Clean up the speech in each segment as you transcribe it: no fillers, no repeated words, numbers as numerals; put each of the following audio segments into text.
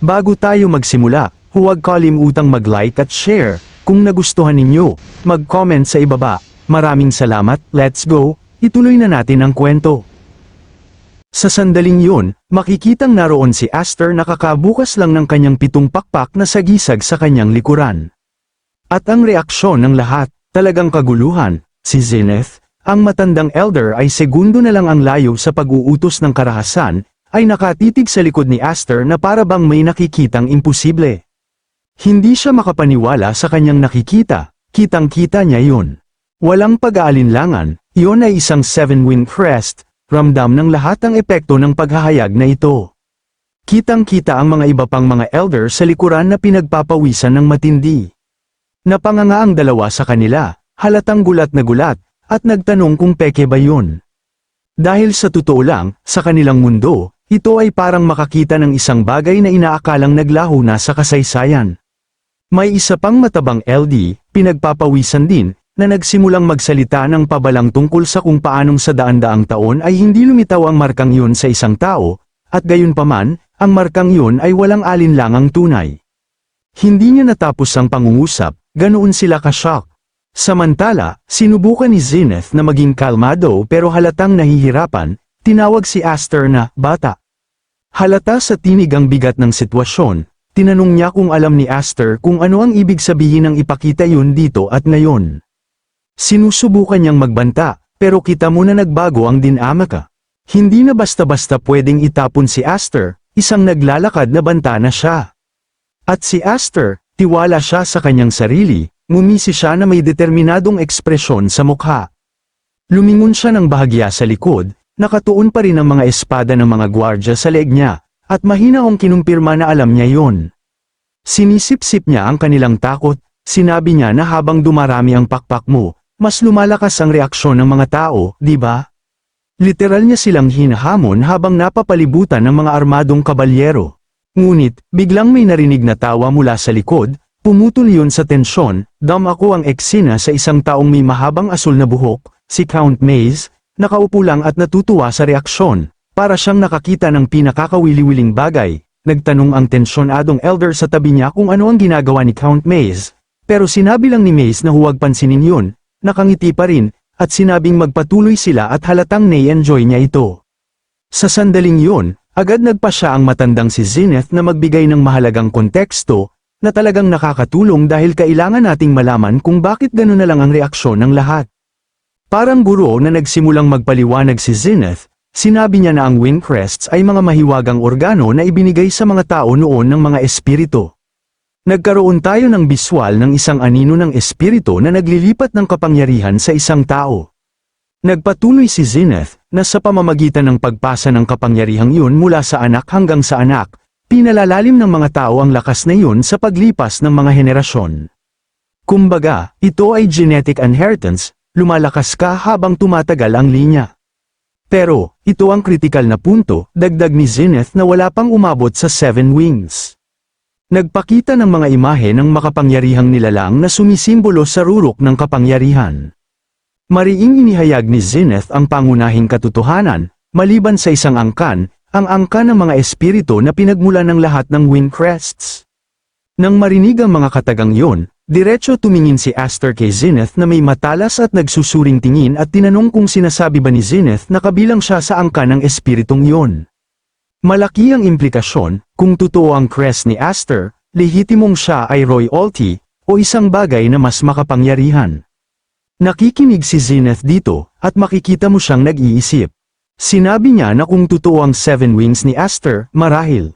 Bago tayo magsimula, huwag kalimutang mag-like at share. Kung nagustuhan ninyo, mag-comment sa ibaba. Maraming salamat, let's go, ituloy na natin ang kwento. Sa sandaling yun, makikitang naroon si Aster na kakabukas lang ng kanyang 7 pakpak na sagisag sa kanyang likuran. At ang reaksyon ng lahat, talagang kaguluhan. Si Zenith, ang matandang elder ay segundo na lang ang layo sa pag-uutos ng karahasan, ay nakatitig sa likod ni Aster na para bang may nakikitang imposible. Hindi siya makapaniwala sa kanyang nakikita, kitang-kita niya yun. Walang pag-aalinlangan, iyon ay isang 7-wing crest, ramdam ng lahat ang epekto ng paghahayag na ito. Kitang-kita ang mga iba pang mga elder sa likuran na pinagpapawisan ng matindi. Napanganga ang dalawa sa kanila, halatang gulat na gulat, at nagtanong kung peke ba yun. Dahil sa totoo lang, sa kanilang mundo, ito ay parang makakita ng isang bagay na inaakalang naglaho na sa kasaysayan. May isa pang matabang LD, pinagpapawisan din, na nagsimulang magsalita ng pabalang tungkol sa kung paanong sa daan-daang taon ay hindi lumitaw ang markang yun sa isang tao, at gayunpaman, ang markang yun ay walang alinlangang tunay. Hindi niya natapos ang pangungusap, ganoon sila ka-shock. Samantala, sinubukan ni Zenith na maging kalmado pero halatang nahihirapan, tinawag si Aster na bata. Halata sa tinig ang bigat ng sitwasyon, tinanong niya kung alam ni Aster kung ano ang ibig sabihin ng ipakita yun dito at ngayon. Sinusubukan niyang magbanta, pero kita mo na nagbago ang dinamika. Hindi na basta-basta pwedeng itapon si Aster, isang naglalakad na banta na siya. At si Aster, tiwala siya sa kanyang sarili, ngumisi siya na may determinadong ekspresyon sa mukha. Lumingon siya ng bahagya sa likod, nakatuon pa rin ang mga espada ng mga gwardya sa leeg niya, at mahina akong kinumpirma na alam niya yon. Sinisip-sip niya ang kanilang takot, sinabi niya na habang dumarami ang pakpak mo, mas lumalakas ang reaksyon ng mga tao, di ba? Literal niya silang hinahamon habang napapalibutan ng mga armadong kabalyero. Ngunit, biglang may narinig na tawa mula sa likod, pumutol yun sa tensyon, ako ang eksena sa isang taong may mahabang asul na buhok, si Count Maze, nakaupo lang at natutuwa sa reaksyon, para siyang nakakita ng pinakakawili-wiling bagay. Nagtanong ang tensyonadong elder sa tabi niya kung ano ang ginagawa ni Count Maze, pero sinabi lang ni Maze na huwag pansinin yun, nakangiti pa rin, at sinabing magpatuloy sila at halatang nai-enjoy niya ito. Sa sandaling yun, agad nagpa siya ang matandang si Zenith na magbigay ng mahalagang konteksto, na talagang nakakatulong dahil kailangan nating malaman kung bakit gano'n na lang ang reaksyon ng lahat. Parang guro na nagsimulang magpaliwanag si Zenith, sinabi niya na ang wind crests ay mga mahiwagang organo na ibinigay sa mga tao noon ng mga espiritu. Nagkaroon tayo ng biswal ng isang anino ng espiritu na naglilipat ng kapangyarihan sa isang tao. Nagpatuloy si Zenith, na sa pamamagitan ng pagpasa ng kapangyarihang yun mula sa anak hanggang sa anak, pinalalalim ng mga tao ang lakas na yun sa paglipas ng mga henerasyon. Kumbaga, ito ay genetic inheritance, lumalakas ka habang tumatagal ang linya. Pero, ito ang kritikal na punto, dagdag ni Zenith na wala pang umabot sa 7 wings. Nagpakita ng mga imahe ng makapangyarihang nilalang na sumisimbolo sa rurok ng kapangyarihan. Mariing inihayag ni Zenith ang pangunahing katotohanan, maliban sa isang angkan, ang angkan ng mga espiritu na pinagmula ng lahat ng wind crests. Nang marinig ang mga katagang yon, diretso tumingin si Aster kay Zenith na may matalas at nagsusuring tingin at tinanong kung sinasabi ba ni Zenith na kabilang siya sa angkan ng espiritong yon. Malaki ang implikasyon, kung totoo ang crest ni Aster, lehitimong siya ay royalty, o isang bagay na mas makapangyarihan. Nakikinig si Zenith dito, at makikita mo siyang nag-iisip. Sinabi niya na kung totoo ang 7 wings ni Aster, marahil.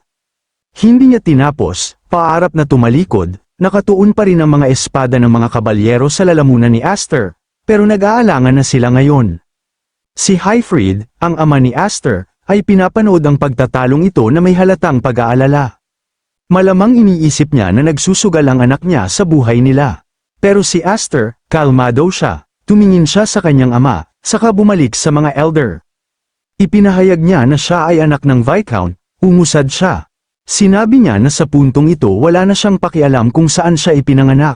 Hindi niya tinapos, paarap na tumalikod, nakatuon pa rin ang mga espada ng mga kabalyero sa lalamunan ni Aster, pero nag-aalangan na sila ngayon. Si Hyfried, ang ama ni Aster, ay pinapanood ang pagtatalong ito na may halatang pag-aalala. Malamang iniisip niya na nagsusugal ang anak niya sa buhay nila. Pero si Aster, kalmado siya, tumingin siya sa kanyang ama, saka bumalik sa mga elder. Ipinahayag niya na siya ay anak ng Viscount, umusad siya. Sinabi niya na sa puntong ito wala na siyang pakialam kung saan siya ipinanganak.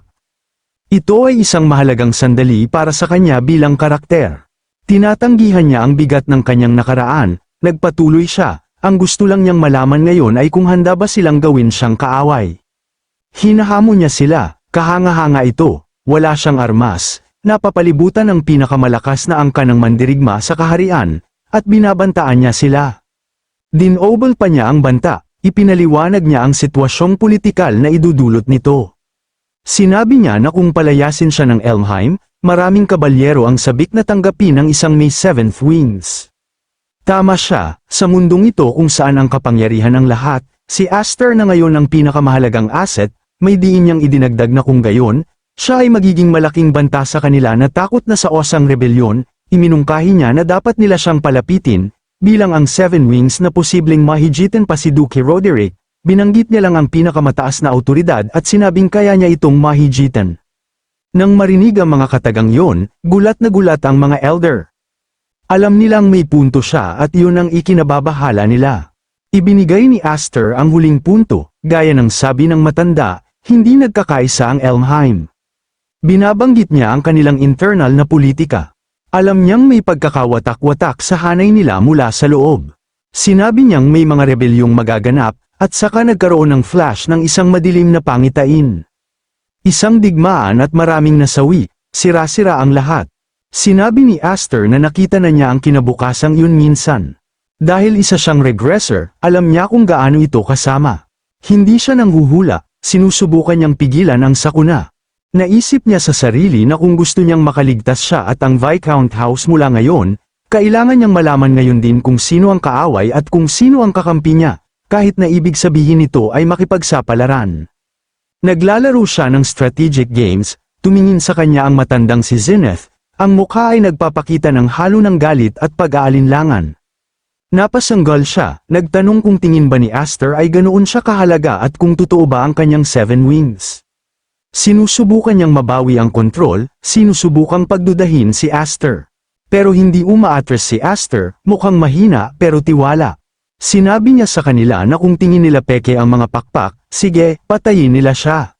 Ito ay isang mahalagang sandali para sa kanya bilang karakter. Tinatanggihan niya ang bigat ng kanyang nakaraan, nagpatuloy siya, Ang gusto lang niyang malaman ngayon ay kung handa ba silang gawin siyang kaaway. Hinahamon niya sila, kahanga-hanga ito, wala siyang armas, napapalibutan ng pinakamalakas na angka ng mandirigma sa kaharian, at binabantaan niya sila. Dinobel pa niya ang banta, ipinaliwanag niya ang sitwasyong politikal na idudulot nito. Sinabi niya na kung palayasin siya ng Elmheim, maraming kabalyero ang sabik na tanggapin ng isang may 7th Wings. Tama siya, sa mundong ito kung saan ang kapangyarihan ng lahat, si Aster na ngayon ang pinakamahalagang asset, may diin niyang idinagdag na kung gayon, siya ay magiging malaking banta sa kanila na takot na sa osang rebelyon, iminungkahi niya na dapat nila siyang palapitin, bilang ang 7 Wings na posibleng mahigitan pa si Duke Roderick, binanggit niya lang ang pinakamataas na autoridad at sinabing kaya niya itong mahigitan. Nang marinig ang mga katagang yon, gulat na gulat ang mga elder. Alam nilang may punto siya at yun ang ikinababahala nila. Ibinigay ni Aster ang huling punto, gaya ng sabi ng matanda, hindi nagkakaisa ang Elmheim. Binabanggit niya ang kanilang internal na politika. Alam niyang may pagkakawatak-watak sa hanay nila mula sa loob. Sinabi niyang may mga rebelyong magaganap, at saka nagkaroon ng flash ng isang madilim na pangitain. Isang digmaan at maraming nasawi, sira-sira ang lahat. Sinabi ni Aster na nakita na niya ang kinabukasang yun minsan. Dahil isa siyang regressor, alam niya kung gaano ito kasama. Hindi siya nanghuhula, sinusubukan niyang pigilan ang sakuna. Naisip niya sa sarili na kung gusto niyang makaligtas siya at ang Viscount House mula ngayon, kailangan niyang malaman ngayon din kung sino ang kaaway at kung sino ang kakampi niya, kahit na ibig sabihin nito ay makipagsapalaran. Naglalaro siya ng strategic games, tumingin sa kanya ang matandang si Zenith. Ang mukha ay nagpapakita ng halo ng galit at pag-aalinlangan. Napasanggal siya, nagtanong kung tingin ba ni Aster ay ganoon siya kahalaga at kung totoo ba ang kanyang 7 Wings. Sinusubukan niyang mabawi ang kontrol, sinusubukang pagdudahin si Aster. Pero hindi umaatras si Aster, mukhang mahina pero tiwala. Sinabi niya sa kanila na kung tingin nila peke ang mga pakpak, sige, patayin nila siya.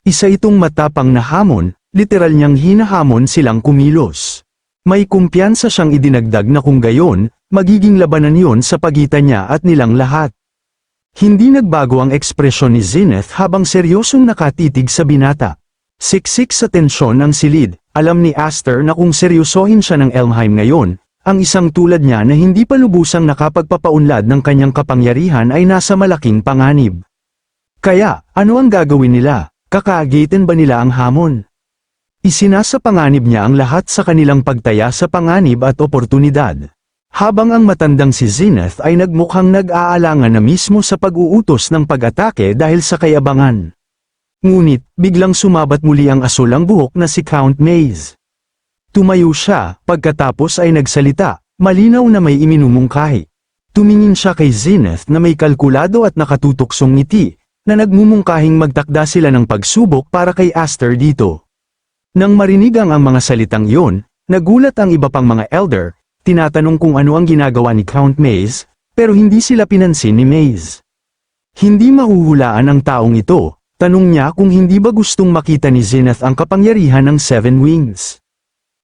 Isa itong matapang na hamon, literal niyang hinahamon silang kumilos. May kumpiyansa siyang idinagdag na kung gayon, magiging labanan yon sa pagitan niya at nilang lahat. Hindi nagbago ang ekspresyon ni Zenith habang seryosong nakatitig sa binata. Siksik sa tensyon ang silid, alam ni Aster na kung seryosohin siya ng Elmheim ngayon, ang isang tulad niya na hindi pa lubusang nakapagpapaunlad ng kanyang kapangyarihan ay nasa malaking panganib. Kaya, ano ang gagawin nila? Kakaagitin ba nila ang hamon? Isinasa panganib niya ang lahat sa kanilang pagtaya sa panganib at oportunidad. Habang ang matandang si Zenith ay nagmukhang nag-aalangan na mismo sa pag-uutos ng pag-atake dahil sa kayabangan. Ngunit, biglang sumabat muli ang asulang buhok na si Count Maze. Tumayo siya, pagkatapos ay nagsalita, malinaw na may iminumungkahi. Tumingin siya kay Zenith na may kalkulado at nakatutuksong ngiti, na nagmumungkahing magtakda sila ng pagsubok para kay Aster dito. Nang marinig ang mga salitang yon, nagulat ang iba pang mga elder, tinatanong kung ano ang ginagawa ni Count Maze, pero hindi sila pinansin ni Maze. Hindi mahuhulaan ang taong ito, tanong niya kung hindi ba gustong makita ni Zenith ang kapangyarihan ng 7 Wings.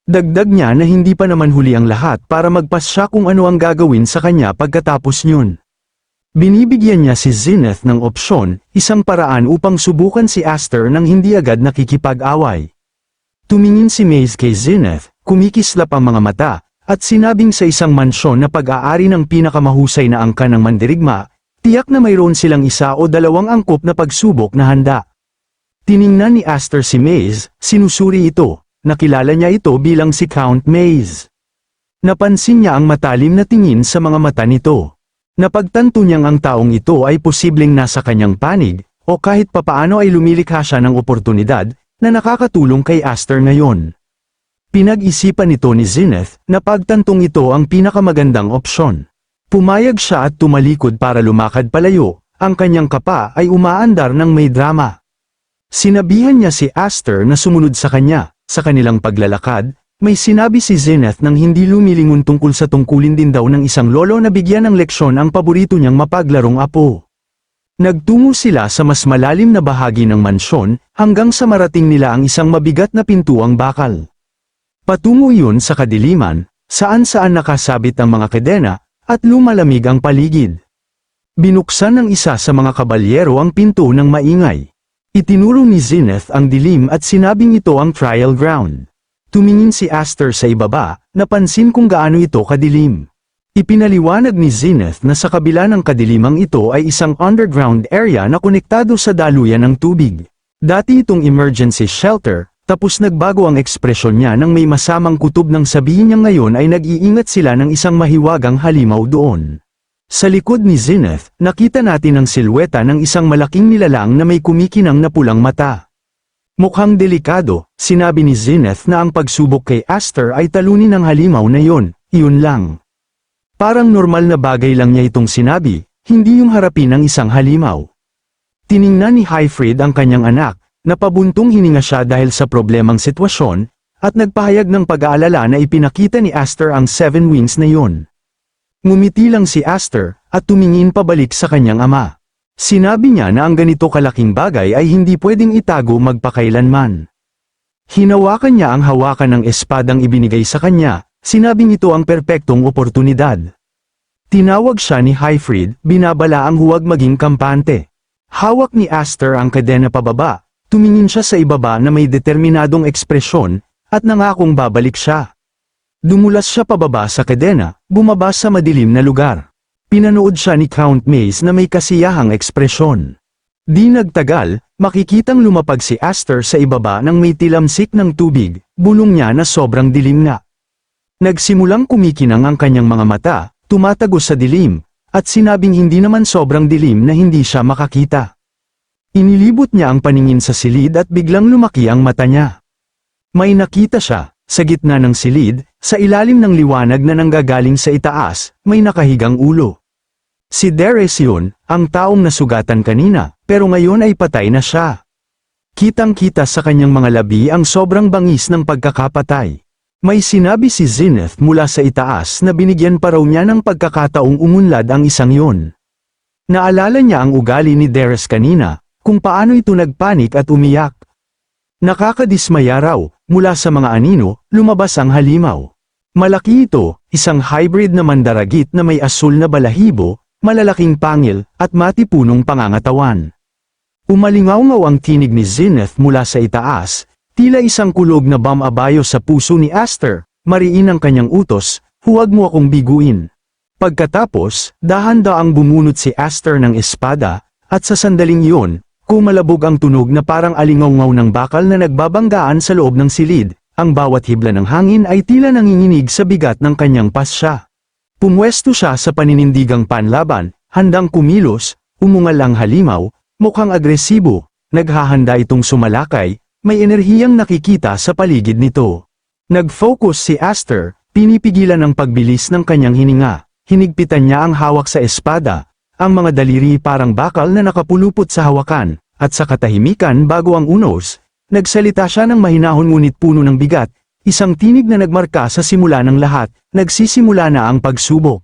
Dagdag niya na hindi pa naman huli ang lahat para magpasya kung ano ang gagawin sa kanya pagkatapos niyon. Binibigyan niya si Zenith ng opsyon, isang paraan upang subukan si Aster nang hindi agad nakikipag-away. Tumingin si Maze kay Zenith, kumikislap ang mga mata, at sinabing sa isang mansyon na pag-aari ng pinakamahusay na angka ng mandirigma, tiyak na mayroon silang isa o dalawang angkop na pagsubok na handa. Tiningnan ni Aster si Maze, sinusuri ito, nakilala niya ito bilang si Count Maze. Napansin niya ang matalim na tingin sa mga mata nito. Napagtanto niyang ang taong ito ay posibleng nasa kanyang panig, o kahit papaano ay lumilikha siya ng oportunidad, na nakakatulong kay Aster ngayon. Pinag-isipan nito ni Zenith na pagtantong ito ang pinakamagandang opsyon. Pumayag siya at tumalikod para lumakad palayo, ang kanyang kapa ay umaandar ng may drama. Sinabihan niya si Aster na sumunod sa kanya, sa kanilang paglalakad, may sinabi si Zenith nang hindi lumilingon tungkol sa tungkulin din daw ng isang lolo na bigyan ng leksyon ang paborito niyang mapaglarong apo. Nagtungo sila sa mas malalim na bahagi ng mansyon, hanggang sa marating nila ang isang mabigat na pintuang bakal. Patungo yun sa kadiliman, saan-saan nakasabit ang mga kadena, at lumalamig ang paligid. Binuksan ng isa sa mga kabalyero ang pinto ng maingay. Itinuro ni Zenith ang dilim at sinabing ito ang trial ground. Tumingin si Aster sa ibaba, napansin kung gaano ito kadilim. Ipinaliwanag ni Zenith na sa kabila ng kadilimang ito ay isang underground area na konektado sa daluyan ng tubig. Dati itong emergency shelter, tapos nagbago ang ekspresyon niya nang may masamang kutob nang sabihin niya ngayon ay nag-iingat sila ng isang mahiwagang halimaw doon. Sa likod ni Zenith, nakita natin ang silweta ng isang malaking nilalang na may kumikinang na pulang mata. Mukhang delikado, sinabi ni Zenith na ang pagsubok kay Aster ay talunin ang halimaw na iyon lang. Parang normal na bagay lang niya itong sinabi, hindi yung harapin ng isang halimaw. Tiningnan ni Hyfried ang kanyang anak, napabuntong hininga siya dahil sa problemang sitwasyon, at nagpahayag ng pag-aalala na ipinakita ni Aster ang 7 wings na iyon. Ngumiti lang si Aster, at tumingin pabalik sa kanyang ama. Sinabi niya na ang ganito kalaking bagay ay hindi pwedeng itago magpakailanman. Hinawakan niya ang hawakan ng espadang ibinigay sa kanya, sinabing ito ang perpektong oportunidad. Tinawag siya ni Hyfried, binabala ang huwag maging kampante. Hawak ni Aster ang kadena pababa, tumingin siya sa ibaba na may determinadong ekspresyon, at nangakong babalik siya. Dumulas siya pababa sa kadena, bumaba sa madilim na lugar. Pinanood siya ni Count Maze na may kasiyahang ekspresyon. Di nagtagal, makikitang lumapag si Aster sa ibaba ng may tilamsik ng tubig, bulong niya na sobrang dilim na. Nagsimulang kumikinang ang kanyang mga mata, tumatagos sa dilim, at sinabing hindi naman sobrang dilim na hindi siya makakita. Inilibot niya ang paningin sa silid at biglang lumaki ang mata niya. May nakita siya. Sa gitna ng silid, sa ilalim ng liwanag na nanggagaling sa itaas, may nakahigang ulo. Si Darius yun, ang taong nasugatan kanina, pero ngayon ay patay na siya. Kitang-kita sa kanyang mga labi ang sobrang bangis ng pagkakapatay. May sinabi si Zenith mula sa itaas na binigyan pa raw niya ng pagkakataong umunlad ang isang yun. Naalala niya ang ugali ni Darius kanina, kung paano ito nagpanik at umiyak. Nakakadismaya raw, mula sa mga anino, lumabas ang halimaw. Malaki ito, isang hybrid na mandaragit na may asul na balahibo, malalaking pangil, at matipunong pangangatawan. Umalingaw-ngaw ang tinig ni Zenith mula sa itaas, tila isang kulog na bamabayo sa puso ni Aster, mariin ang kanyang utos, huwag mo akong biguin. Pagkatapos, dahan-daang bumunot si Aster ng espada, at sa sandaling iyon, kumalabog ang tunog na parang alingaw-ngaw ng bakal na nagbabanggaan sa loob ng silid, ang bawat hibla ng hangin ay tila nanginginig sa bigat ng kanyang pasya. Pumwesto siya sa paninindigang panlaban, handang kumilos, umungal ang halimaw, mukhang agresibo, naghahanda itong sumalakay, may enerhiyang nakikita sa paligid nito. Nag-focus si Aster, pinipigilan ang pagbilis ng kanyang hininga, hinigpitan niya ang hawak sa espada, ang mga daliri parang bakal na nakapulupot sa hawakan, at sa katahimikan bago ang unos, nagsalita siya ng mahinahon ngunit puno ng bigat, isang tinig na nagmarka sa simula ng lahat, nagsisimula na ang pagsubok.